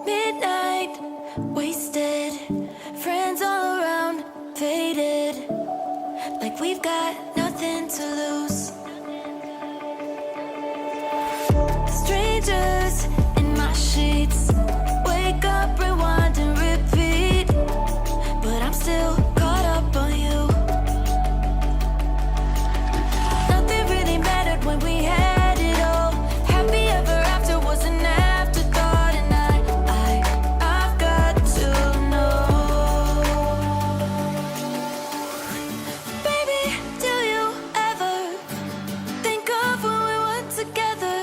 Midnight, wasted, friends all around, faded, like we've got nothing to lose. Strangers in my sheets, wake up, rewind and repeat, but I'm still caught up on you. Nothing really mattered when we had it all. Happy ever after was an afterthought, and I've got to know. Baby, do you ever think of when we were together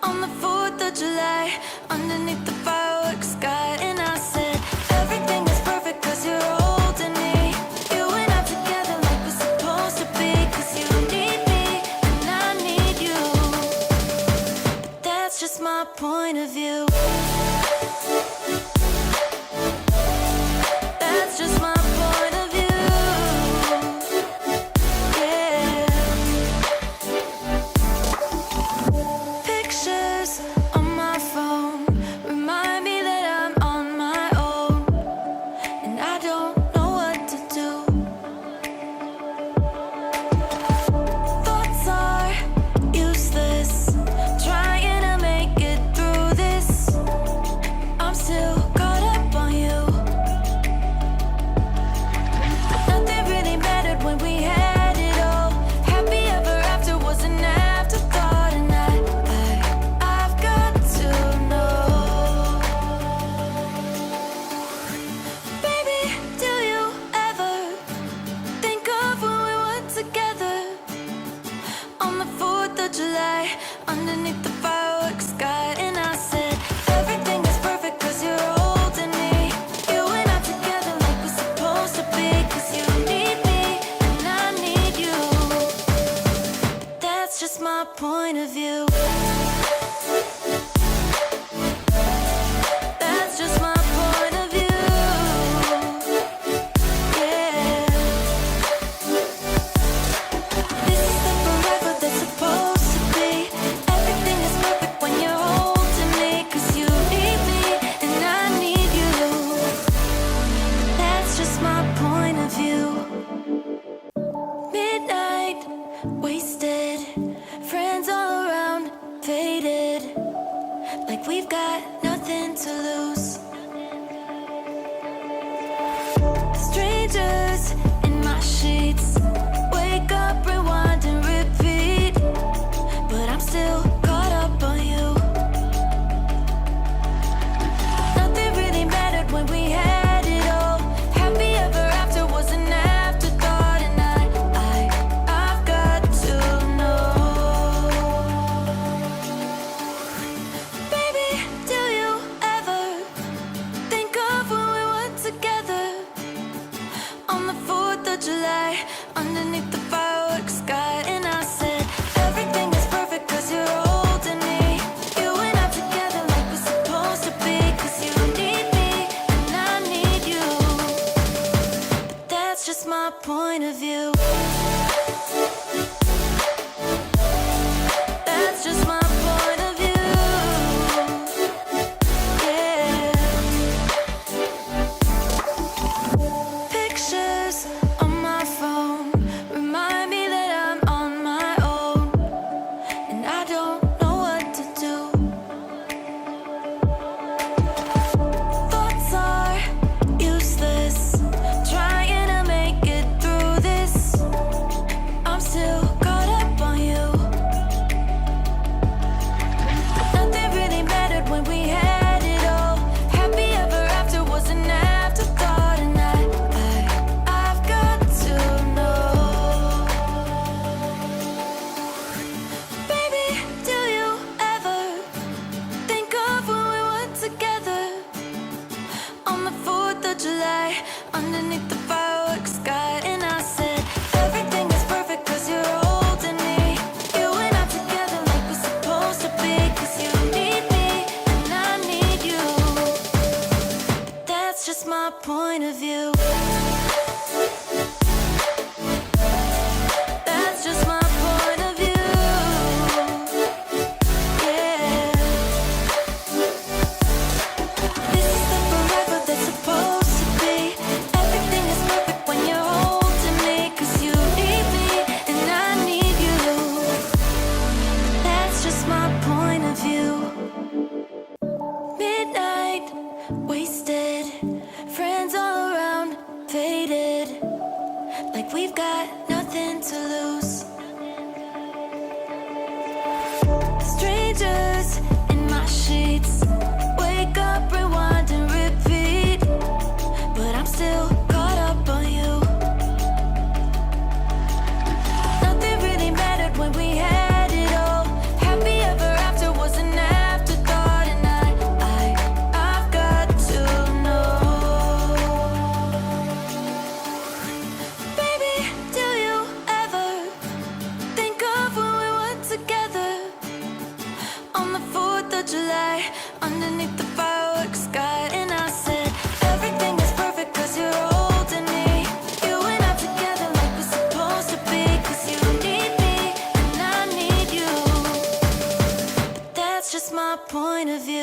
on the 4th of July, underneath the fireworks sky? And I said, everything is perfect cause you're holding me. You and I together like we're supposed to be, cause you need me and I need you. But that's just my point of view. That's just my point of view. Yeah. Pictures on my phone remind me that I'm on my own, and I don't know what to do. Thoughts are useless, trying to make it through this. I'm still caught up on you. Nothing really mattered when we had it all. Happy ever after was an afterthought, and I've got to know. Baby, do you ever think of when we were together on the 4th of July, underneath the fireworks sky? And I said, everything is perfect cause you're holding me. You and I together like we're supposed to be, cause you need me and I need you. That's just my point of view. That's just my point of view. Yeah. This is the forever that's supposed to be. Everything is perfect when you're holding me, cause you need me and I need you. That's just my point of view. Midnight, wasted, friends all around, faded, like we've got nothing to lose. Strangers in my sheets, wake up, rewind and repeat, but I'm still caught up on you. Nothing really mattered when we had it all. Happy ever after was an afterthought, and I've got to know. Baby, do you ever think of when we were together on the 4th of July, underneath the fireworks sky? And I said, everything is perfect cause you're holding me. You and I together like we're supposed to be, cause you need me and I need you. But that's just my point of view. That's just my point of view. Yeah. Pictures on my phone remind me that I'm on my own, and I don't know what to do. Thoughts are useless, trying to make it through this. I'm still caught up on you. Nothing really mattered when we had it all. Happy ever after was an afterthought, and I've got to know. Baby, do you ever think of when we were together on the 4th of July, underneath the fireworks sky? And I said, everything is perfect cause you're holding me. You and I together like we're supposed to be, cause you need me and I need you. That's just my point of view. That's just my point of view. Yeah. wasted. Friends all around, faded. Like we've got nothing to lose. Strangers in my sheets. Wake up, rewind and repeat. But I'm still caught up on you. Nothing really mattered when we had it all. Happy ever after was an afterthought. And I've got to know. Baby, do you ever think of when we were together? On the 4th of July, underneath the fireworks sky. And I said, everything is perfect cause you're holding me. You and I together like we're supposed to be. Cause you need me and I need you. But that's just my point of view.